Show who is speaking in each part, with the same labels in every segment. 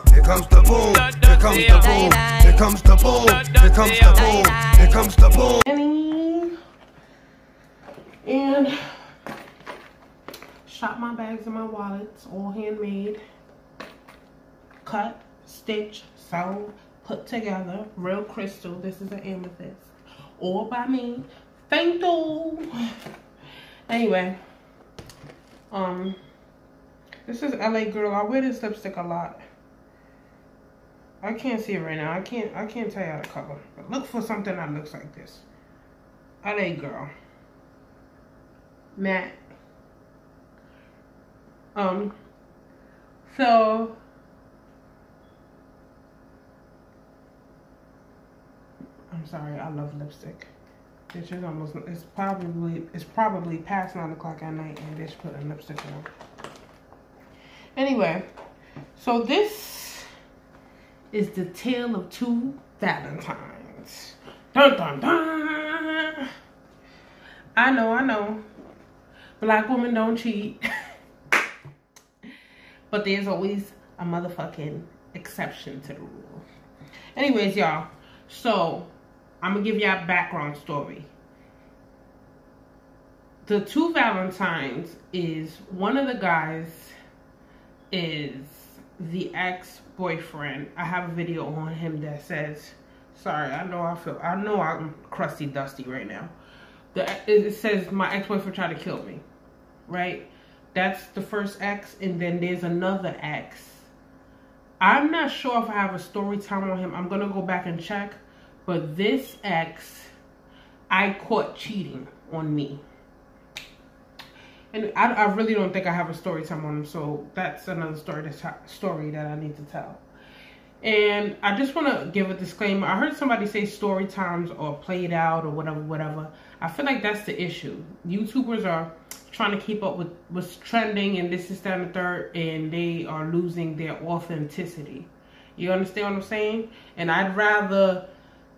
Speaker 1: Here comes the boom, here comes the boom, here comes the boom, here comes the boom, here comes the boom.
Speaker 2: And shop my bags and my wallets, all handmade, cut, stitch, sew, put together, real crystal. This is an amethyst, all by me. Thank you. Anyway, this is LA Girl. I wear this lipstick a lot. I can't see it right now. I can't tell you how to color. But look for something that looks like this. LA Girl. Matte. So I'm sorry, I love lipstick. Bitch is almost, it's probably past 9 o'clock at night and bitch putting lipstick on. Anyway, so this is the tale of two Valentines. Dun dun dun. I know. Black women don't cheat. But there's always a motherfucking exception to the rule. Anyways, y'all. So, I'm going to give y'all a background story. The two Valentines is, one of the guys is the ex-boyfriend. I have a video on him that says, sorry, I know I'm crusty dusty right now. It says my ex-boyfriend tried to kill me, right? That's the first ex, and then there's another ex. I'm not sure if I have a story time on him. I'm gonna go back and check. But this ex, I caught cheating on me. And I really don't think I have a story time on him, so that's another story that I need to tell. And I just want to give a disclaimer. I heard somebody say story times or played out or whatever. I feel like that's the issue. YouTubers are trying to keep up with what's trending and this is that and the third, and they are losing their authenticity. You understand what I'm saying? And I'd rather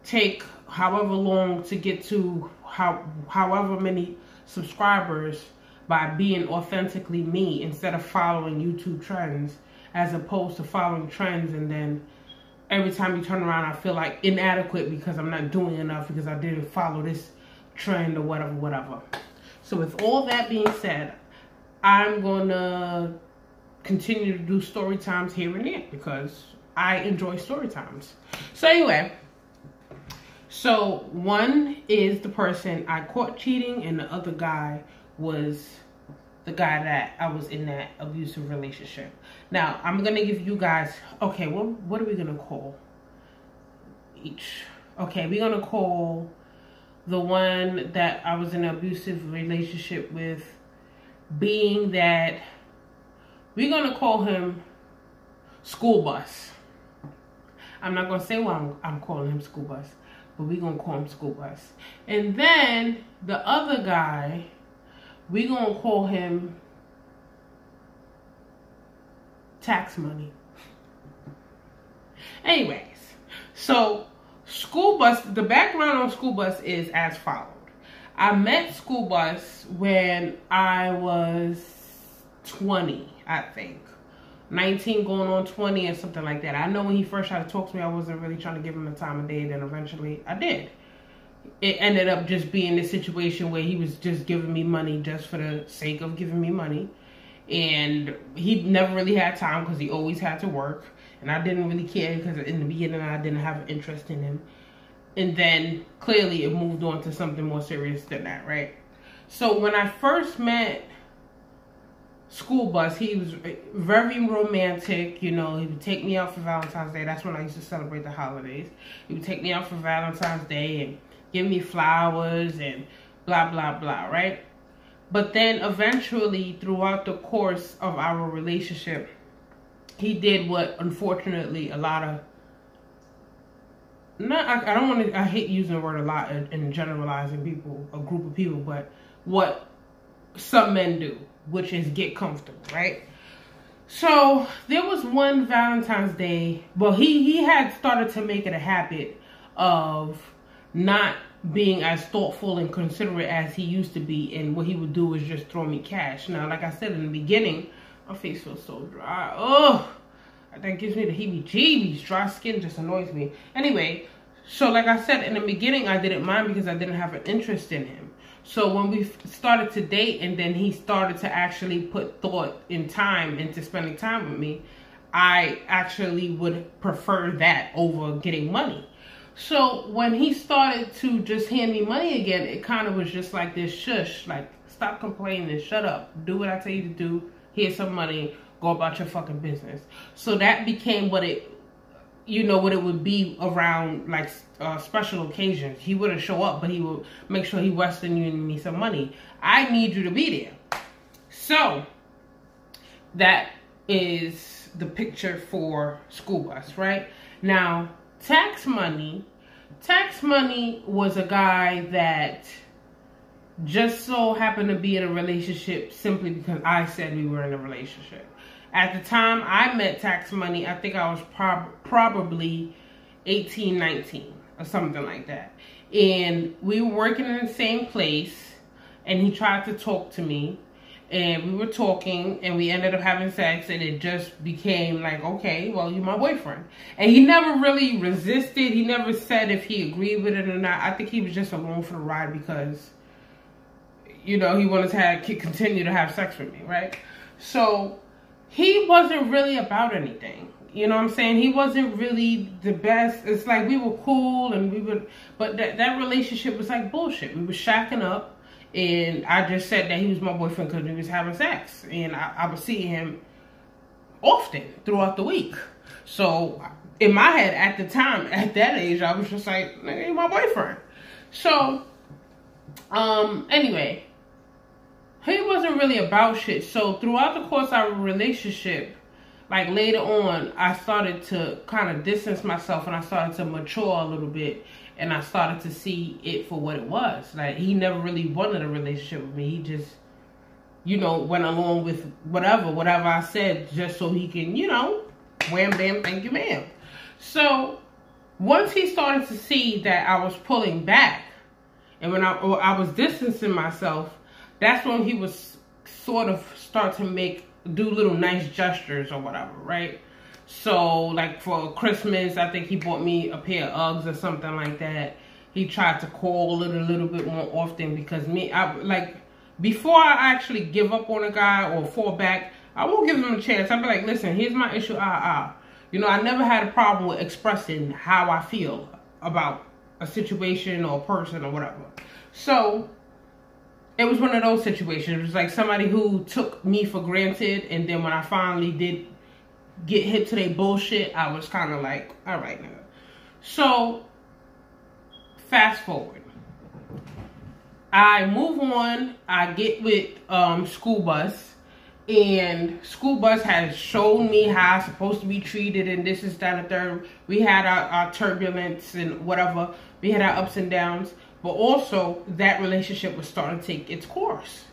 Speaker 2: take however long to get to however many subscribers by being authentically me instead of following YouTube trends, as opposed to following trends and then every time you turn around I feel like inadequate because I'm not doing enough because I didn't follow this trend or whatever. So with all that being said, I'm gonna continue to do story times here and there because I enjoy story times. So anyway, so one is the person I caught cheating, and the other guy was the guy that I was in that abusive relationship. Now, I'm going to give you guys, okay, well, what are we going to call each? Okay, we're going to call the one that I was in an abusive relationship with, being that we're going to call him School Bus. I'm not going to say why I'm calling him School Bus, but we're going to call him School Bus. And then the other guy, we're going to call him Tax Money. Anyways, so School Bus, the background on School Bus is as followed. I met School Bus when I was 20, I think. 19 going on 20 or something like that. I know when he first tried to talk to me, I wasn't really trying to give him the time of day. Then eventually I did. It ended up just being this situation where he was just giving me money just for the sake of giving me money. And he never really had time because he always had to work. And I didn't really care because in the beginning I didn't have an interest in him. And then clearly it moved on to something more serious than that, right? So when I first met School Bus, he was very romantic. You know, he would take me out for Valentine's Day. That's when I used to celebrate the holidays. He would take me out for Valentine's Day and give me flowers and blah, blah, blah, right? But then eventually, throughout the course of our relationship, he did what, unfortunately, a lot of, I hate using the word a lot and generalizing people, a group of people, but what some men do, which is get comfortable, right? So there was one Valentine's Day, well, he had started to make it a habit of not being as thoughtful and considerate as he used to be, and what he would do is just throw me cash. Now, like I said in the beginning, my face feels so dry. Oh, That gives me the heebie-jeebies. Dry skin just annoys me. Anyway, so like I said, in the beginning, I didn't mind because I didn't have an interest in him. So when we started to date and then he started to actually put thought and time into spending time with me, I actually would prefer that over getting money. So when he started to just hand me money again, it kind of was just like this shush, like, stop complaining, shut up, do what I tell you to do, here's some money, go about your fucking business. So that became what it, you know, what it would be around, like, special occasions. He wouldn't show up, but he would make sure he Western Union me some money. I need you to be there. So that is the picture for school bus, right? Now, Tax Money was a guy that just so happened to be in a relationship simply because I said we were in a relationship. At the time I met Tax Money, I think I was probably 18, 19 or something like that. And we were working in the same place and he tried to talk to me. And we were talking and we ended up having sex and it just became like, okay, well, you're my boyfriend. And he never really resisted. He never said if he agreed with it or not. I think he was just along for the ride because, you know, he wanted to continue to have sex with me, right? So he wasn't really about anything. You know what I'm saying? He wasn't really the best. It's like we were cool and we would, but that relationship was like bullshit. We were shacking up. And I just said that he was my boyfriend because we was having sex. And I would see him often throughout the week. So in my head at the time, at that age, I was just like, nigga, he's my boyfriend. So, anyway, he wasn't really about shit. So throughout the course of our relationship, like later on, I started to kind of distance myself and I started to mature a little bit. And I started to see it for what it was. Like, he never really wanted a relationship with me. He just, you know, went along with whatever I said just so he can, you know, wham, bam, thank you, ma'am. So, once he started to see that I was pulling back, and when I was distancing myself, that's when he was sort of start to do little nice gestures or whatever, right? So, like, for Christmas, I think he bought me a pair of Uggs or something like that. He tried to call it a little bit more often because before I actually give up on a guy or fall back, I won't give him a chance. I'll be like, listen, here's my issue, You know, I never had a problem with expressing how I feel about a situation or a person or whatever. So, it was one of those situations. It was like somebody who took me for granted, and then when I finally did get hit to their bullshit, I was kind of like, all right, nigga. So, fast forward. I move on. I get with school bus. And school bus has shown me how I'm supposed to be treated. And this is that and third. We had our turbulence and whatever. We had our ups and downs. But also, that relationship was starting to take its course.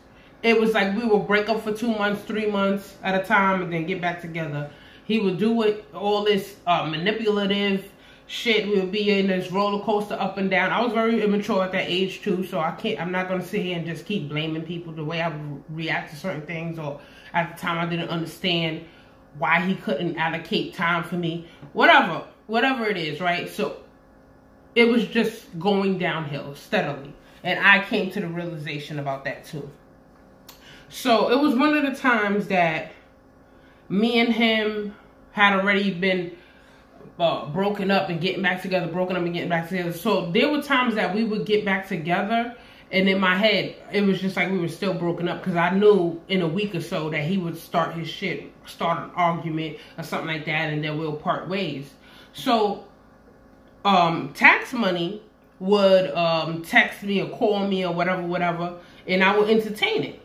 Speaker 2: It was like we would break up for 2 months, 3 months at a time. And then get back together. He would do all this manipulative shit. We would be in this roller coaster up and down. I was very immature at that age too, so I'm not going to sit here and just keep blaming people the way I would react to certain things. Or at the time I didn't understand why he couldn't allocate time for me. Whatever it is, right? So it was just going downhill steadily. And I came to the realization about that too. So it was one of the times that me and him had already been broken up and getting back together, So there were times that we would get back together, and in my head, it was just like we were still broken up because I knew in a week or so that he would start his shit, start an argument or something like that, and then we'll part ways. So, Tax Money would text me or call me or whatever, and I would entertain it.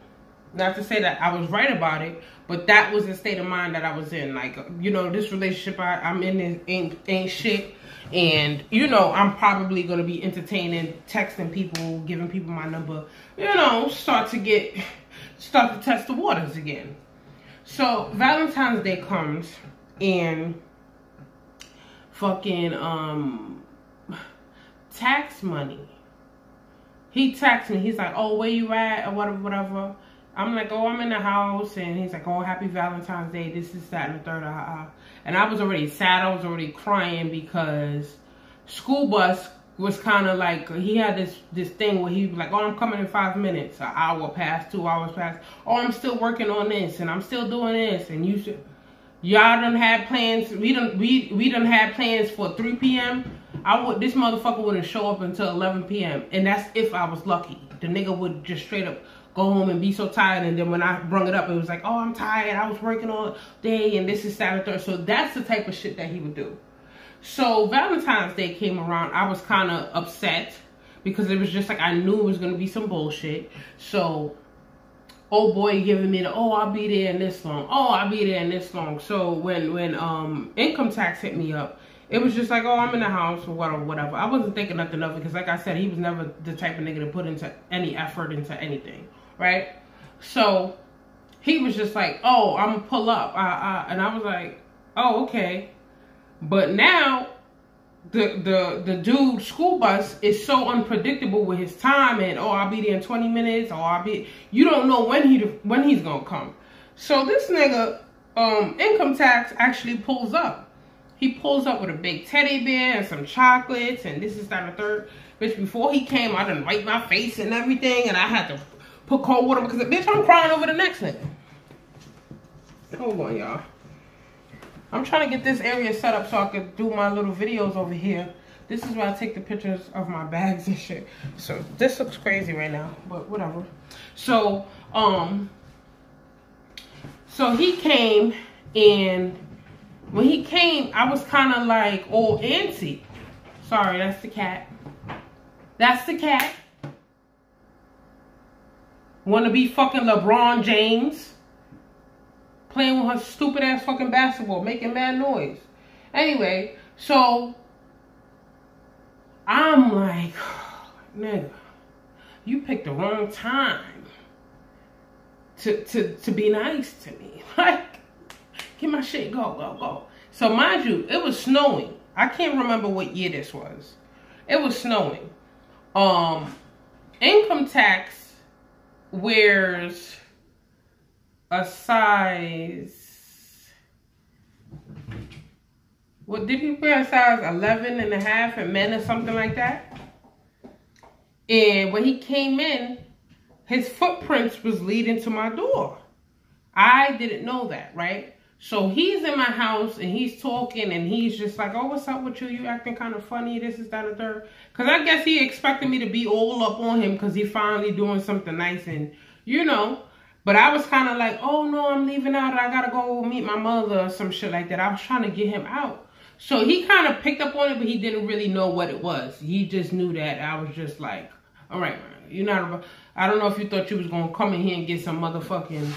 Speaker 2: Not to say that I was right about it, but that was the state of mind that I was in. Like, you know, this relationship I'm in ain't shit. And, you know, I'm probably going to be entertaining, texting people, giving people my number. You know, start to test the waters again. So, Valentine's Day comes, and fucking, Tax Money. He texts me. He's like, oh, where you at? Or whatever. I'm like, oh, I'm in the house. And he's like, oh, happy Valentine's Day. This is that and the third. And I was already sad. I was already crying because school bus was kind of like, he had this thing where he was like, oh, I'm coming in 5 minutes. An hour passed, 2 hours passed. Oh, I'm still working on this and I'm still doing this. And y'all done had plans. We done had plans for 3 p.m. This motherfucker wouldn't show up until 11 p.m. And that's if I was lucky. The nigga would just straight up go home and be so tired. And then when I brung it up, it was like, oh, I'm tired. I was working all day and this is Saturday. So that's the type of shit that he would do. So Valentine's Day came around. I was kind of upset because it was just like, I knew it was going to be some bullshit. So old boy giving me the, oh, I'll be there in this long. Oh, I'll be there in this long. So when income tax hit me up, it was just like, oh, I'm in the house or whatever. I wasn't thinking nothing of it because, like I said, he was never the type of nigga to put into any effort into anything, right? So he was just like, oh, I'm gonna pull up. And I was like, oh, okay. But now the dude school bus is so unpredictable with his time, and oh, I'll be there in 20 minutes, or you don't know when he's gonna come. So this nigga income tax actually pulls up. He pulls up with a big teddy bear and some chocolates and this is that and the third. Bitch, before he came, I done wiped my face and everything, and I had to put cold water because bitch, I'm crying over the next nigga. Hold on, y'all. I'm trying to get this area set up so I could do my little videos over here. This is where I take the pictures of my bags and shit. So this looks crazy right now, but whatever. So, so he came, and when he came, I was kind of like all antsy. Sorry, that's the cat. That's the cat. Want to be fucking LeBron James. Playing with her stupid ass fucking basketball, making mad noise. Anyway, so I'm like, nigga, you picked the wrong time to be nice to me. Like, get my shit, go. So mind you, it was snowing. I can't remember what year this was. It was snowing. Income tax wears a size, what did he wear, a size 11.5 at men or something like that? And when he came in, his footprints was leading to my door. I didn't know that, right? So he's in my house and he's talking and he's just like, oh, what's up with you? You acting kind of funny, this is that and third. Because I guess he expected me to be all up on him because he finally doing something nice and, you know. But I was kind of like, oh, no, I'm leaving out. I got to go meet my mother or some shit like that. I was trying to get him out. So he kind of picked up on it, but he didn't really know what it was. He just knew that I was just like, all right, man, you're not, I don't know if you thought you was going to come in here and get some motherfucking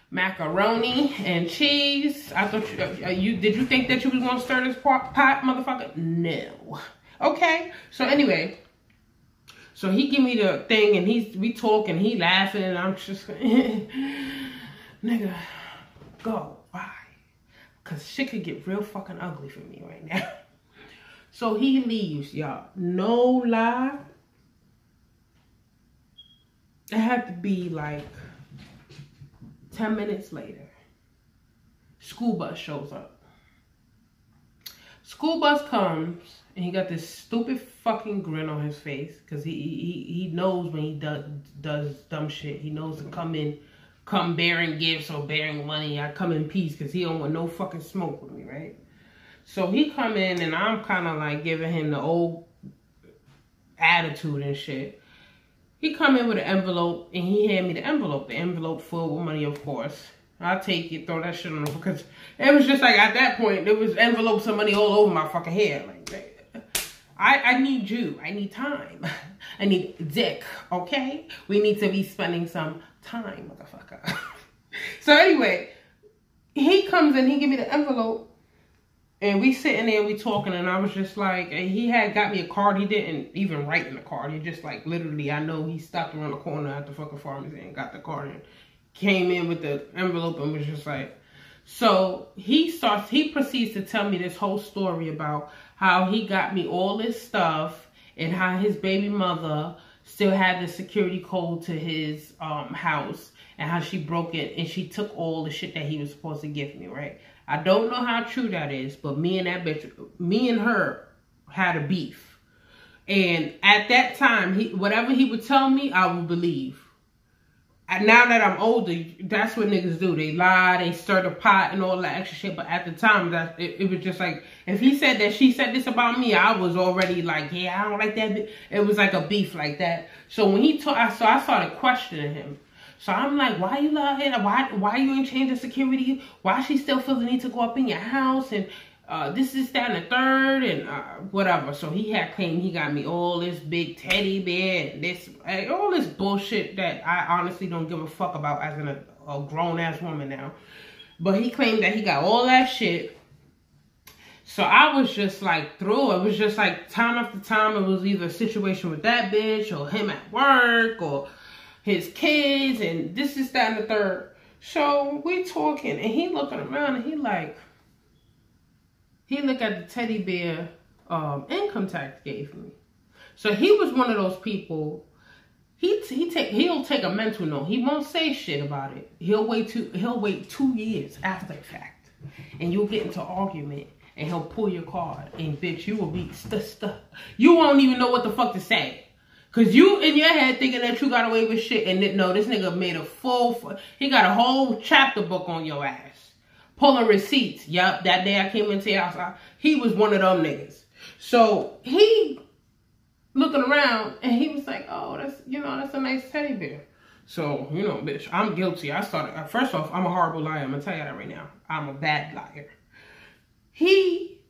Speaker 2: macaroni and cheese. I thought did you think that you was going to stir this pot, motherfucker? No. Okay. So anyway. So he give me the thing and we talk and he laughing and I'm just nigga, go, bye. Cause shit could get real fucking ugly for me right now. So he leaves, y'all. No lie. It had to be like 10 minutes later. School bus shows up. School bus comes. And he got this stupid fucking grin on his face. Because he knows when he does dumb shit. He knows to come bearing gifts or bearing money. I come in peace because he don't want no fucking smoke with me, right? So he come in and I'm kind of like giving him the old attitude and shit. He come in with an envelope and he hand me the envelope. The envelope full with money, of course. I'll take it, throw that shit on the, because it was just like at that point, there was envelopes of money all over my fucking head. Like, I need you. I need time. I need dick, okay? We need to be spending some time, motherfucker. So anyway, he comes in, he give me the envelope, and we sitting there, we talking, and I was just like, and he had got me a card. He didn't even write in the card. He just like, literally, I know he stopped around the corner at the fucking pharmacy and got the card and came in with the envelope and was just like, so he proceeds to tell me this whole story about how he got me all this stuff and how his baby mother still had the security code to his house and how she broke it and she took all the shit that he was supposed to give me, right? I don't know how true that is, but me and her had a beef. And at that time, whatever he would tell me, I would believe. And now that I'm older, that's what niggas do. They lie, they stir the pot and all that extra shit. But at the time, it was just like, if he said that she said this about me, I was already like, yeah, I don't like that. It was like a beef like that. So when he told, so I started questioning him. So I'm like, why you lying? Why you ain't changing security? Why she still feel the need to go up in your house? And this is that and the third and whatever. So he had claimed he got me all this big teddy bear and this, all this bullshit that I honestly don't give a fuck about as a grown-ass woman now. But he claimed that he got all that shit. So I was just like through. It was just like time after time. It was either a situation with that bitch or him at work or his kids and this is that and the third. So we talking and he looking around and he like, he looked at the teddy bear income tax gave me. So he was one of those people. He'll take a mental note. He won't say shit about it. He'll wait 2 years after the fact, and you'll get into an argument, and he'll pull your card, and bitch, you will be you won't even know what the fuck to say, cause you in your head thinking that you got away with shit, and no, this nigga made a he got a whole chapter book on your ass. Pulling receipts. Yup, that day I came into your house, he was one of them niggas. So he looking around and he was like, oh, that's a nice teddy bear. So, bitch, I'm guilty. I started, first off, I'm a horrible liar. I'm gonna tell you that right now. I'm a bad liar. He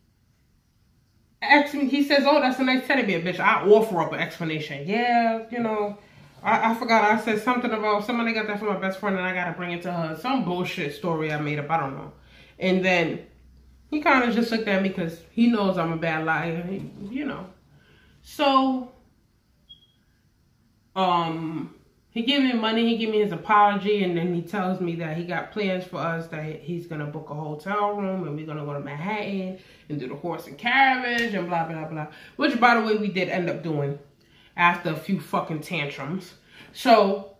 Speaker 2: asked me, he says, oh, that's a nice teddy bear, bitch. I offer up an explanation. Yeah, I forgot. I said something about somebody got that from my best friend and I gotta bring it to her. Some bullshit story I made up. I don't know. And then he kind of just looked at me because he knows I'm a bad liar, So, he gave me money. He gave me his apology. And then he tells me that he got plans for us, that he's going to book a hotel room. And we're going to go to Manhattan and do the horse and carriage and blah, blah, blah. Which, by the way, we did end up doing after a few fucking tantrums. So,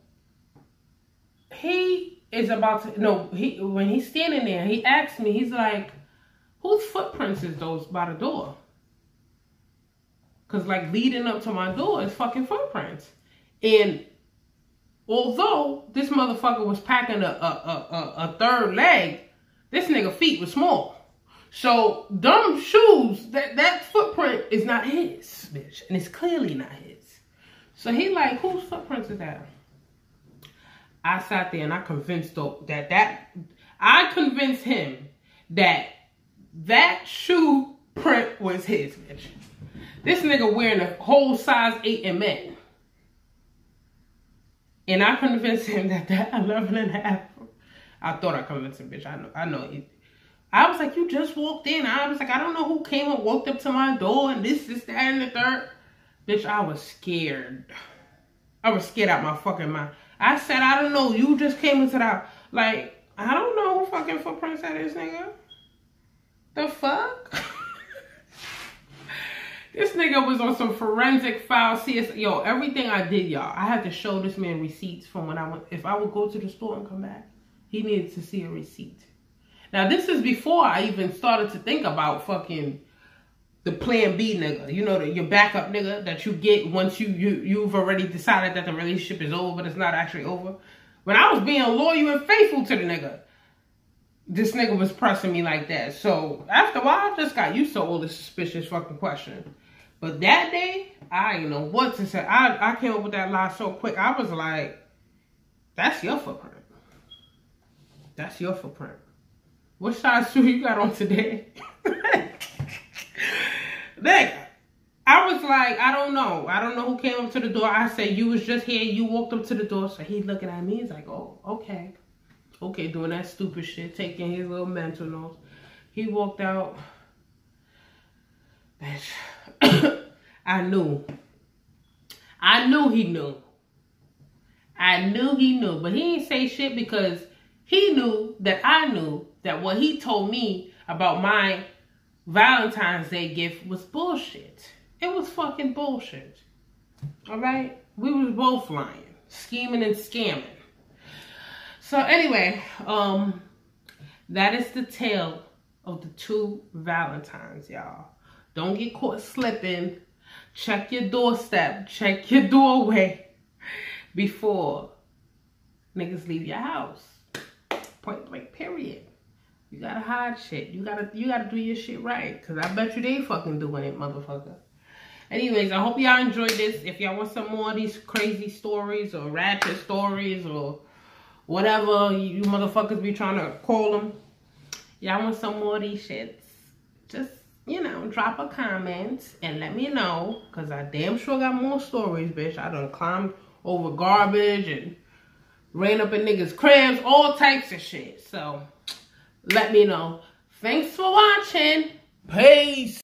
Speaker 2: he is about to, when he's standing there, he asked me, he's like, whose footprints is those by the door? Because, like, leading up to my door is fucking footprints. And although this motherfucker was packing a third leg, this nigga feet was small. So, dumb shoes, that footprint is not his, bitch. And it's clearly not his. So, he like, whose footprints is that? I sat there and I convinced I convinced him that shoe print was his, bitch. This nigga wearing a whole size 8 in men. And I convinced him that 11.5. I thought I convinced him, bitch. I know. I was like, you just walked in. I was like, I don't know who came and walked up to my door and this, that, and the third. Bitch, I was scared. I was scared out my fucking mind. I said, I don't know. You just came into that. Like, I don't know who fucking footprints that is, nigga. The fuck? This nigga was on some forensic file CS. Yo, everything I did, y'all, I had to show this man receipts from when I went. If I would go to the store and come back, he needed to see a receipt. Now, this is before I even started to think about fucking the plan B nigga. Your backup nigga that you get once you've already decided that the relationship is over, but it's not actually over. When I was being loyal and faithful to the nigga, this nigga was pressing me like that. So, after a while, I just got used to all this suspicious fucking questions. But that day, I didn't know what to say. I came up with that lie so quick. I was like, that's your footprint. That's your footprint. What size shoe you got on today? Nigga, I was like, I don't know. I don't know who came up to the door. I said, you was just here. You walked up to the door. So he looking at me. He's like, oh, okay. Okay, doing that stupid shit. Taking his little mental notes. He walked out. Bitch. I knew he knew. I knew he knew. But he didn't say shit because he knew that I knew that what he told me about my Valentine's Day gift was bullshit. It was fucking bullshit. Alright? We was both lying. Scheming and scamming. So anyway, that is the tale of the 2 Valentines, y'all. Don't get caught slipping. Check your doorstep. Check your doorway before niggas leave your house. Point blank, period. You gotta hide shit. You gotta do your shit right. Cause I bet you they fucking doing it, motherfucker. Anyways, I hope y'all enjoyed this. If y'all want some more of these crazy stories or ratchet stories or whatever you motherfuckers be trying to call them, y'all want some more of these shits, just, you know, drop a comment and let me know. Cause I damn sure got more stories, bitch. I done climbed over garbage and ran up in niggas' cribs, all types of shit. So let me know. Thanks for watching. Peace.